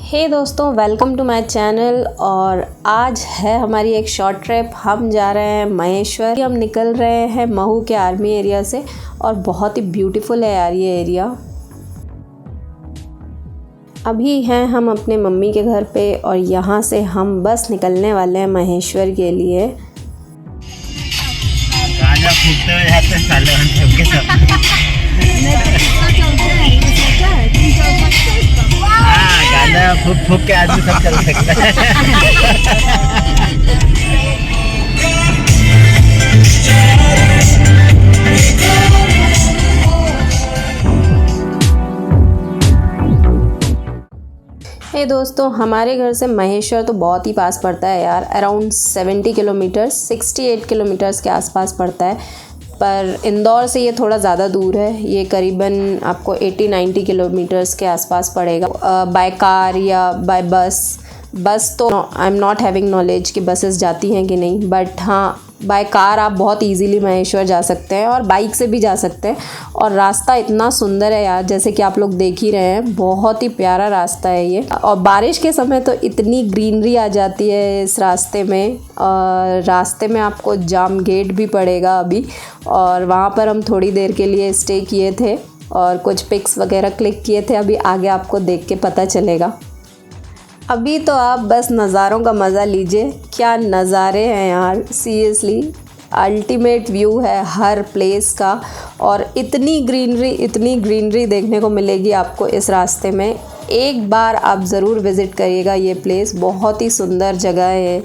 हे दोस्तों, welcome to my channel. और आज है हमारी एक शॉर्ट ट्रिप। हम जा रहे हैं महेश्वर। हम निकल रहे हैं महू के आर्मी एरिया से और बहुत ही ब्यूटीफुल है यार ये एरिया। अभी हैं हम अपने मम्मी के घर पे और यहाँ से हम बस निकलने वाले हैं महेश्वर के लिए। गाना फूटते हुए जाते साले उनके सब। हाँ, गाना फूक के आदमी सब चल सकता है। हे दोस्तों, हमारे घर से महेश्वर तो बहुत ही पास पड़ता है यार। अराउंड 70 किलोमीटर्स, 68 किलोमीटर्स के आसपास पड़ता है। पर इंदौर से ये थोड़ा ज़्यादा दूर है। ये करीबन आपको 80-90 किलोमीटर्स के आसपास पड़ेगा बाय कार या बाय बस तो I am not having knowledge कि बसेस जाती हैं कि नहीं, बट हाँ बाय कार आप बहुत इजीली महेश्वर जा सकते हैं और बाइक से भी जा सकते हैं। और रास्ता इतना सुंदर है यार, जैसे कि आप लोग देख ही रहे हैं, बहुत ही प्यारा रास्ता है ये। और बारिश के समय तो इतनी ग्रीनरी आ जाती है इस रास्ते में। और रास्ते में आपको जाम गेट भी पड़ेगा अभी, और वहाँ पर हम थोड़ी देर के लिए स्टे किए थे और कुछ पिक्स वगैरह क्लिक किए थे। अभी आगे आपको देख के पता चलेगा। अभी तो आप बस नज़ारों का मज़ा लीजिए। क्या नज़ारे हैं यार, सीरियसली अल्टीमेट व्यू है हर प्लेस का। और इतनी ग्रीनरी देखने को मिलेगी आपको इस रास्ते में। एक बार आप ज़रूर विज़िट करिएगा ये प्लेस, बहुत ही सुंदर जगह है।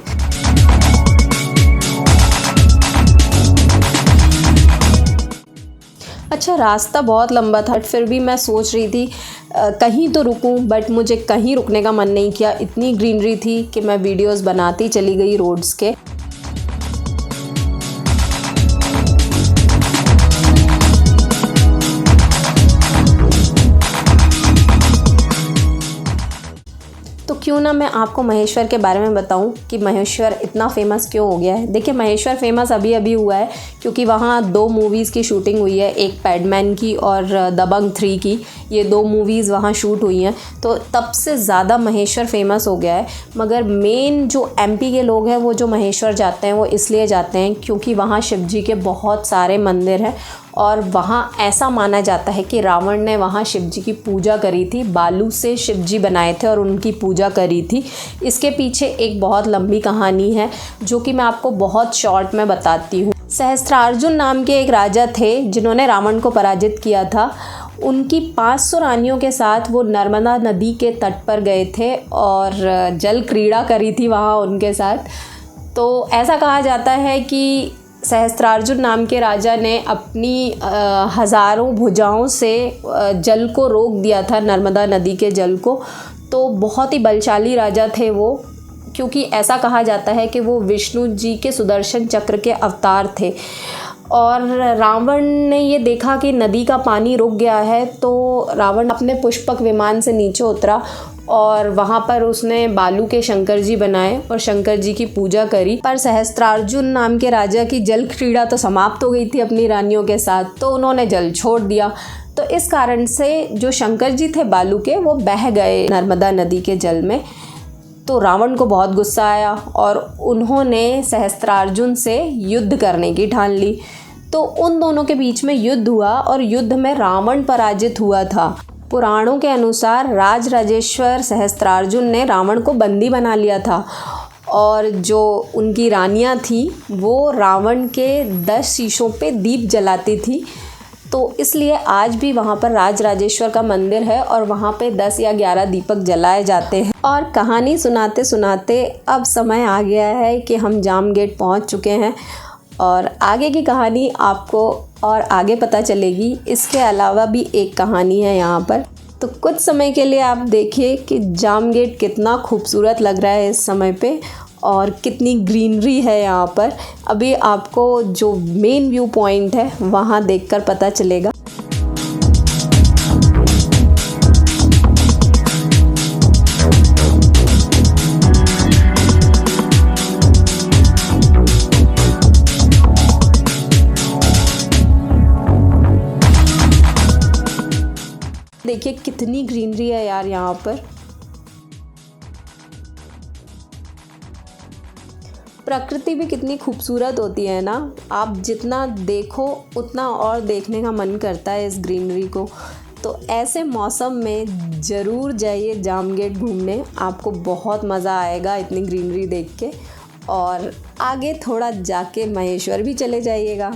अच्छा, रास्ता बहुत लंबा था, फिर भी मैं सोच रही थी कहीं तो रुकूं, बट मुझे कहीं रुकने का मन नहीं किया। इतनी ग्रीनरी थी कि मैं वीडियोस बनाती चली गई रोड्स के। तो क्यों ना मैं आपको महेश्वर के बारे में बताऊं कि महेश्वर इतना फेमस क्यों हो गया है। देखिए, महेश्वर फेमस अभी हुआ है क्योंकि वहाँ 2 मूवीज़ की शूटिंग हुई है, एक पैडमैन की और दबंग 3 की। ये 2 मूवीज़ वहाँ शूट हुई हैं, तो तब से ज़्यादा महेश्वर फेमस हो गया है। मगर मेन जो एमपी के लोग हैं वो जो महेश्वर जाते हैं वो इसलिए जाते हैं क्योंकि वहाँ शिव जी के बहुत सारे मंदिर हैं। और वहाँ ऐसा माना जाता है कि रावण ने वहाँ शिव जी की पूजा करी थी, बालू से शिव जी बनाए थे और उनकी पूजा करी थी। इसके पीछे एक बहुत लंबी कहानी है जो कि मैं आपको बहुत शॉर्ट में बताती हूँ। सहस्त्रार्जुन नाम के एक राजा थे जिन्होंने रावण को पराजित किया था। उनकी 500 रानियों के साथ वो नर्मदा नदी के तट पर गए थे और जल क्रीड़ा करी थी वहाँ उनके साथ। तो ऐसा कहा जाता है कि सहस्त्रार्जुन नाम के राजा ने अपनी हज़ारों भुजाओं से जल को रोक दिया था, नर्मदा नदी के जल को। तो बहुत ही बलशाली राजा थे वो, क्योंकि ऐसा कहा जाता है कि वो विष्णु जी के सुदर्शन चक्र के अवतार थे। और रावण ने ये देखा कि नदी का पानी रुक गया है, तो रावण अपने पुष्पक विमान से नीचे उतरा और वहाँ पर उसने बालू के शंकर जी बनाए और शंकर जी की पूजा करी। पर सहस्त्रार्जुन नाम के राजा की जल क्रीड़ा तो समाप्त हो गई थी अपनी रानियों के साथ, तो उन्होंने जल छोड़ दिया। तो इस कारण से जो शंकर जी थे बालू के, वो बह गए नर्मदा नदी के जल में। तो रावण को बहुत गुस्सा आया और उन्होंने सहस्त्रार्जुन से युद्ध करने की ठान ली। तो उन दोनों के बीच में युद्ध हुआ और युद्ध में रावण पराजित हुआ था। पुराणों के अनुसार राजराजेश्वर सहस्त्रार्जुन ने रावण को बंदी बना लिया था और जो उनकी रानियां थीं वो रावण के 10 शीशों पे दीप जलाती थी। तो इसलिए आज भी वहाँ पर राजराजेश्वर का मंदिर है और वहाँ पे 10 या 11 दीपक जलाए जाते हैं। और कहानी सुनाते सुनाते अब समय आ गया है कि हम जाम गेट पहुँच चुके हैं और आगे की कहानी आपको और आगे पता चलेगी। इसके अलावा भी एक कहानी है यहाँ पर। तो कुछ समय के लिए आप देखिए कि जाम गेट कितना खूबसूरत लग रहा है इस समय पे और कितनी ग्रीनरी है यहाँ पर। अभी आपको जो मेन व्यू पॉइंट है वहाँ देखकर पता चलेगा। देखिए कितनी ग्रीनरी है यार यहाँ पर। प्रकृति भी कितनी खूबसूरत होती है ना, आप जितना देखो उतना और देखने का मन करता है इस ग्रीनरी को। तो ऐसे मौसम में ज़रूर जाइए जाम गेट घूमने, आपको बहुत मज़ा आएगा इतनी ग्रीनरी देख के। और आगे थोड़ा जाके महेश्वर भी चले जाइएगा।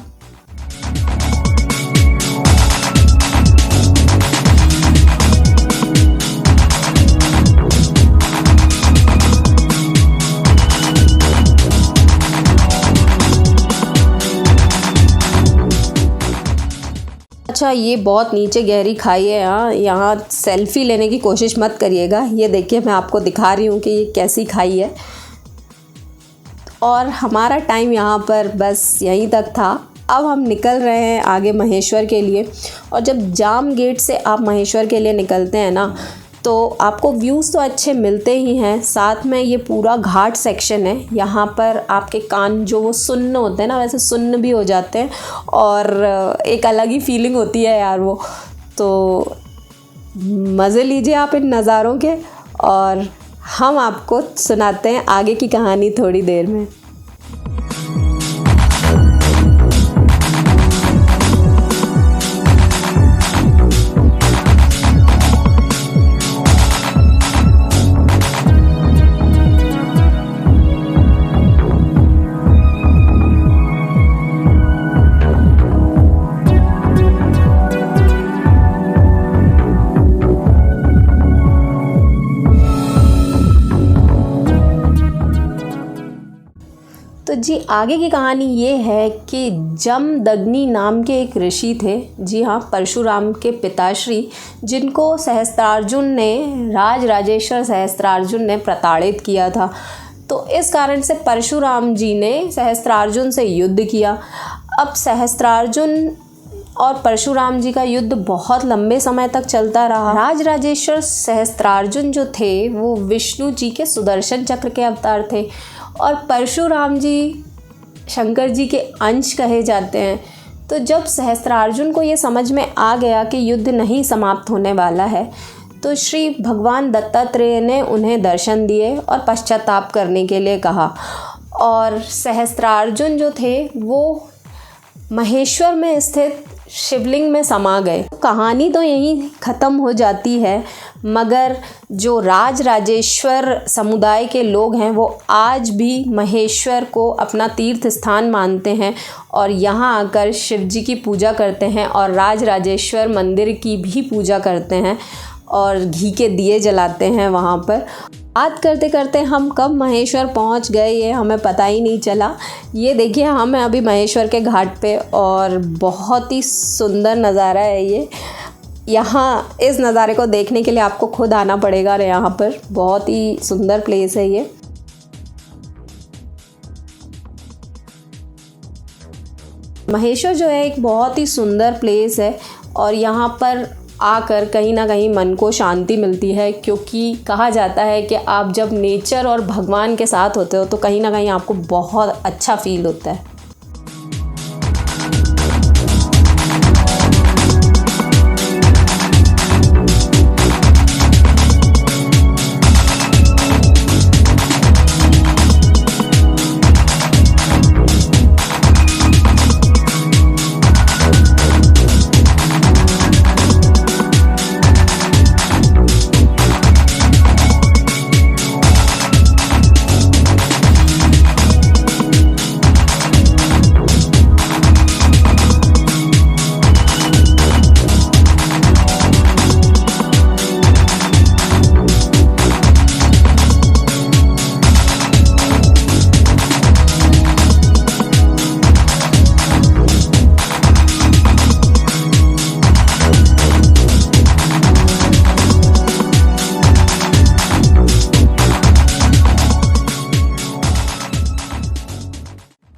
अच्छा, ये बहुत नीचे गहरी खाई है, यहाँ सेल्फ़ी लेने की कोशिश मत करिएगा। ये देखिए मैं आपको दिखा रही हूँ कि ये कैसी खाई है। और हमारा टाइम यहाँ पर बस यहीं तक था। अब हम निकल रहे हैं आगे महेश्वर के लिए। और जब जाम गेट से आप महेश्वर के लिए निकलते हैं ना, तो आपको व्यूज़ तो अच्छे मिलते ही हैं, साथ में ये पूरा घाट सेक्शन है। यहाँ पर आपके कान जो वो सुन्न होते हैं ना, वैसे सुन्न भी हो जाते हैं और एक अलग ही फीलिंग होती है यार वो। तो मज़े लीजिए आप इन नज़ारों के, और हम आपको सुनाते हैं आगे की कहानी थोड़ी देर में। तो जी आगे की कहानी ये है कि जमदग्नि नाम के एक ऋषि थे, जी हाँ, परशुराम के पिताश्री, जिनको सहस्त्रार्जुन ने, राजराजेश्वर सहस्त्रार्जुन ने प्रताड़ित किया था। तो इस कारण से परशुराम जी ने सहस्त्रार्जुन से युद्ध किया। अब सहस्त्रार्जुन और परशुराम जी का युद्ध बहुत लंबे समय तक चलता रहा। राजराजेश्वर सहस्त्रार्जुन जो थे वो विष्णु जी के सुदर्शन चक्र के अवतार थे, और परशुराम जी शंकर जी के अंश कहे जाते हैं। तो जब सहस्त्रार्जुन को ये समझ में आ गया कि युद्ध नहीं समाप्त होने वाला है, तो श्री भगवान दत्तात्रेय ने उन्हें दर्शन दिए और पश्चाताप करने के लिए कहा। और सहस्त्रार्जुन जो थे वो महेश्वर में स्थित शिवलिंग में समा गए। कहानी तो यहीं ख़त्म हो जाती है, मगर जो राजराजेश्वर समुदाय के लोग हैं वो आज भी महेश्वर को अपना तीर्थ स्थान मानते हैं और यहाँ आकर शिव जी की पूजा करते हैं और राजराजेश्वर मंदिर की भी पूजा करते हैं और घी के दिए जलाते हैं वहाँ पर। बात करते करते हम कब महेश्वर पहुँच गए ये हमें पता ही नहीं चला। ये देखिए हम हैं अभी महेश्वर के घाट पे, और बहुत ही सुंदर नज़ारा है ये। यहाँ इस नज़ारे को देखने के लिए आपको खुद आना पड़ेगा। यहाँ पर बहुत ही सुंदर प्लेस है ये। महेश्वर जो है एक बहुत ही सुंदर प्लेस है, और यहाँ पर आकर कहीं ना कहीं मन को शांति मिलती है, क्योंकि कहा जाता है कि आप जब नेचर और भगवान के साथ होते हो तो कहीं ना कहीं आपको बहुत अच्छा फील होता है।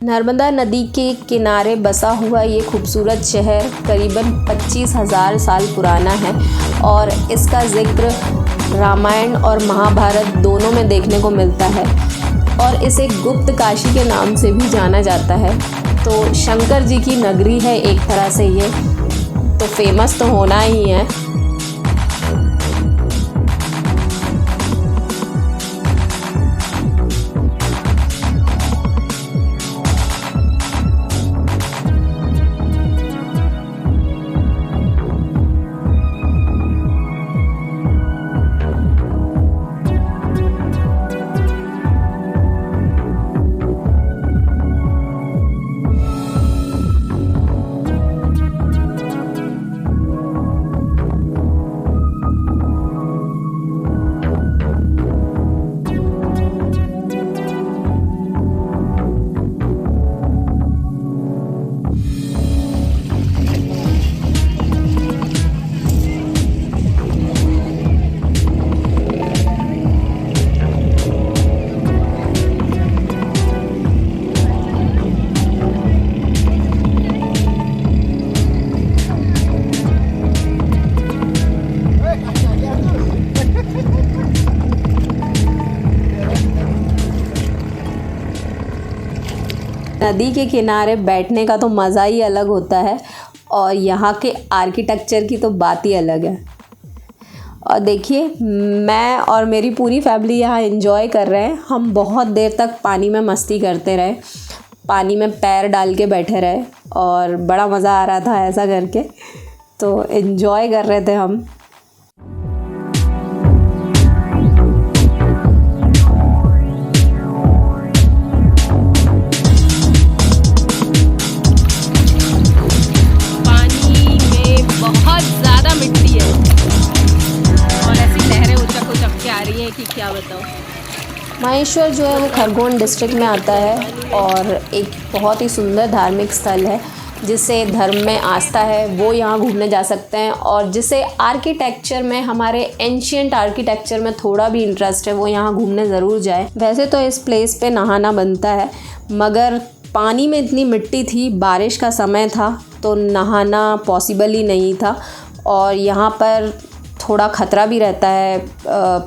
नर्मदा नदी के किनारे बसा हुआ ये खूबसूरत शहर करीबन 25,000 साल पुराना है, और इसका ज़िक्र रामायण और महाभारत दोनों में देखने को मिलता है, और इसे गुप्त काशी के नाम से भी जाना जाता है। तो शंकर जी की नगरी है एक तरह से ये, तो फेमस तो होना ही है। नदी के किनारे बैठने का तो मज़ा ही अलग होता है और यहाँ के आर्किटेक्चर की तो बात ही अलग है। और देखिए मैं और मेरी पूरी फैमिली यहाँ एंजॉय कर रहे हैं। हम बहुत देर तक पानी में मस्ती करते रहे, पानी में पैर डाल के बैठे रहे और बड़ा मज़ा आ रहा था ऐसा करके, तो एंजॉय कर रहे थे हम। कि क्या बताओ। महेश्वर जो है वो खरगोन डिस्ट्रिक्ट में आता है और एक बहुत ही सुंदर धार्मिक स्थल है। जिसे धर्म में आस्था है वो यहाँ घूमने जा सकते हैं और जिसे आर्किटेक्चर में, हमारे एंशियंट आर्किटेक्चर में थोड़ा भी इंटरेस्ट है वो यहाँ घूमने ज़रूर जाए। वैसे तो इस प्लेस पे नहाना बनता है मगर पानी में इतनी मिट्टी थी, बारिश का समय था तो नहाना पॉसिबल ही नहीं था और यहाँ पर थोड़ा ख़तरा भी रहता है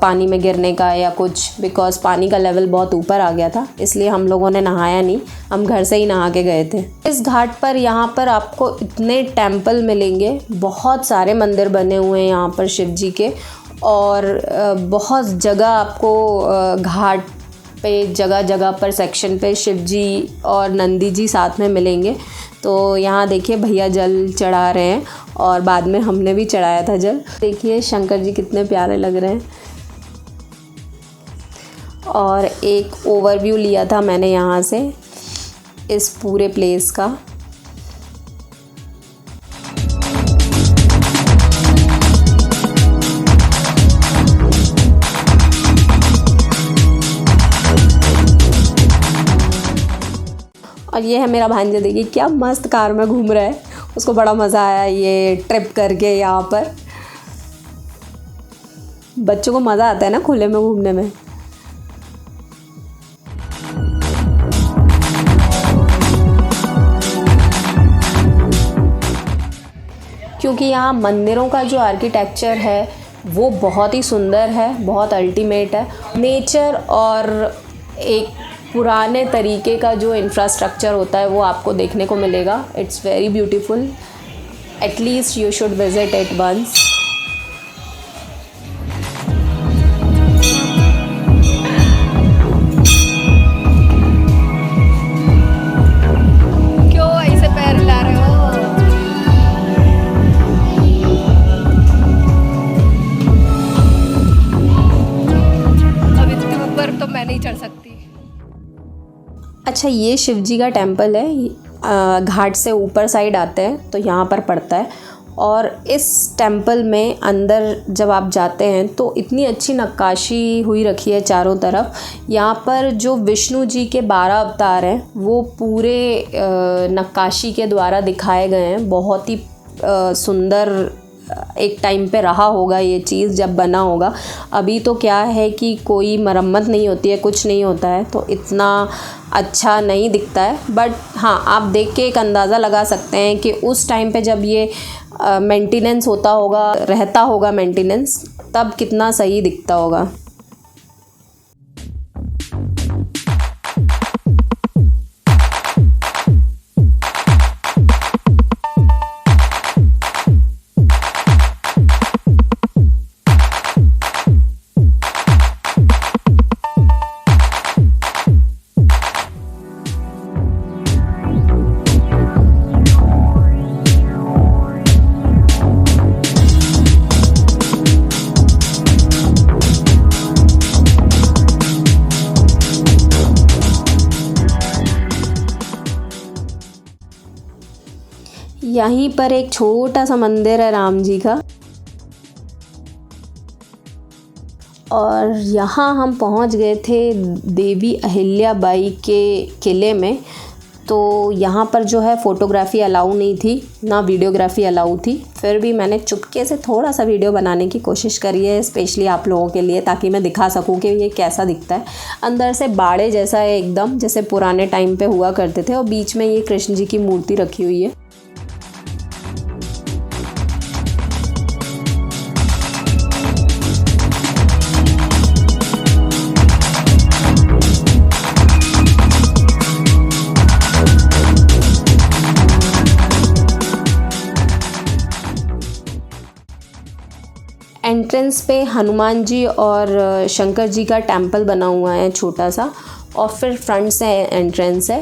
पानी में गिरने का या कुछ, बिकॉज़ पानी का लेवल बहुत ऊपर आ गया था, इसलिए हम लोगों ने नहाया नहीं, हम घर से ही नहा के गए थे। इस घाट पर यहाँ पर आपको इतने टेंपल मिलेंगे, बहुत सारे मंदिर बने हुए हैं यहाँ पर शिव जी के और बहुत जगह आपको घाट पे जगह जगह पर सेक्शन पे शिव जी और नंदी जी साथ में मिलेंगे। तो यहाँ देखिए भैया जल चढ़ा रहे हैं और बाद में हमने भी चढ़ाया था जल। देखिए शंकर जी कितने प्यारे लग रहे हैं। और एक ओवरव्यू लिया था मैंने यहाँ से इस पूरे प्लेस का। और ये है मेरा भांजा, देखिए क्या मस्त कार में घूम रहा है, उसको बड़ा मज़ा आया ये ट्रिप करके। यहाँ पर बच्चों को मज़ा आता है ना खुले में घूमने में। क्योंकि यहाँ मंदिरों का जो आर्किटेक्चर है वो बहुत ही सुंदर है, बहुत अल्टीमेट है। नेचर और एक पुराने तरीके का जो इंफ्रास्ट्रक्चर होता है वो आपको देखने को मिलेगा। It's very beautiful, at least you should visit it once. क्यों ऐसे पैर हिला रहे हो? अब इतने ऊपर तो मैं नहीं चढ़ सकती। अच्छा ये शिव जी का टेम्पल है, घाट से ऊपर साइड आते हैं तो यहाँ पर पड़ता है। और इस टेम्पल में अंदर जब आप जाते हैं तो इतनी अच्छी नक्काशी हुई रखी है चारों तरफ। यहाँ पर जो विष्णु जी के 12 अवतार हैं वो पूरे नक्काशी के द्वारा दिखाए गए हैं। बहुत ही सुंदर एक टाइम पे रहा होगा ये चीज़ जब बना होगा। अभी तो क्या है कि कोई मरम्मत नहीं होती है, कुछ नहीं होता है तो इतना अच्छा नहीं दिखता है। बट हाँ, आप देख के एक अंदाज़ा लगा सकते हैं कि उस टाइम पे जब ये मेंटेनेंस होता होगा, रहता होगा मेंटेनेंस, तब कितना सही दिखता होगा। यहीं पर एक छोटा सा मंदिर है राम जी का और यहाँ हम पहुँच गए थे देवी अहिल्याबाई के किले में। तो यहाँ पर जो है फ़ोटोग्राफ़ी अलाउ नहीं थी, ना वीडियोग्राफ़ी अलाउ थी। फिर भी मैंने चुपके से थोड़ा सा वीडियो बनाने की कोशिश करी है स्पेशली आप लोगों के लिए, ताकि मैं दिखा सकूँ कि ये कैसा दिखता है। अंदर से बाड़े जैसा है एकदम, जैसे पुराने टाइम पे हुआ करते थे। और बीच में ये कृष्ण जी की मूर्ति रखी हुई है। एंट्रेंस पे हनुमान जी और शंकर जी का टेम्पल बना हुआ है छोटा सा, और फिर फ्रंट से एंट्रेंस है।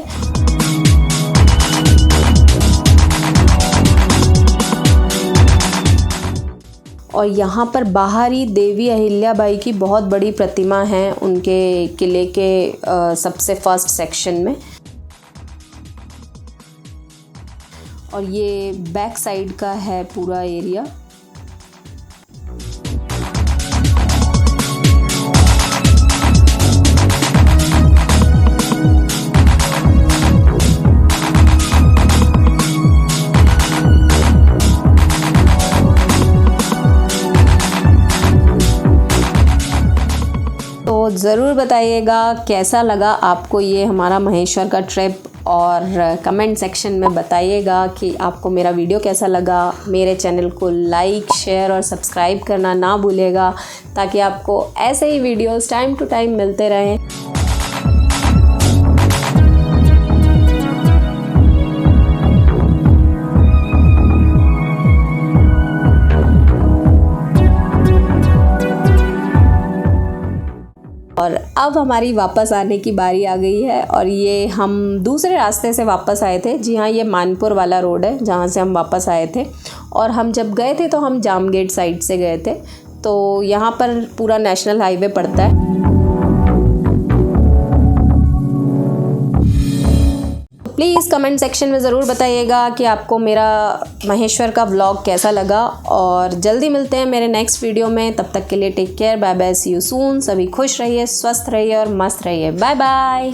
और यहाँ पर बाहर ही देवी अहिल्याबाई की बहुत बड़ी प्रतिमा है उनके किले के सबसे फर्स्ट सेक्शन में। और ये बैक साइड का है पूरा एरिया। तो ज़रूर बताइएगा कैसा लगा आपको ये हमारा महेश्वर का ट्रिप, और कमेंट सेक्शन में बताइएगा कि आपको मेरा वीडियो कैसा लगा। मेरे चैनल को लाइक, शेयर और सब्सक्राइब करना ना भूलिएगा, ताकि आपको ऐसे ही वीडियोस टाइम टू टाइम मिलते रहें। और अब हमारी वापस आने की बारी आ गई है, और ये हम दूसरे रास्ते से वापस आए थे। जी हाँ, ये मानपुर वाला रोड है जहाँ से हम वापस आए थे। और हम जब गए थे तो हम जाम गेट साइड से गए थे। तो यहाँ पर पूरा नेशनल हाईवे पड़ता है। प्लीज़ कमेंट सेक्शन में ज़रूर बताइएगा कि आपको मेरा महेश्वर का व्लॉग कैसा लगा, और जल्दी मिलते हैं मेरे नेक्स्ट वीडियो में। तब तक के लिए take care, bye bye, see you soon. सभी खुश रहिए, स्वस्थ रहिए और मस्त रहिए। Bye bye.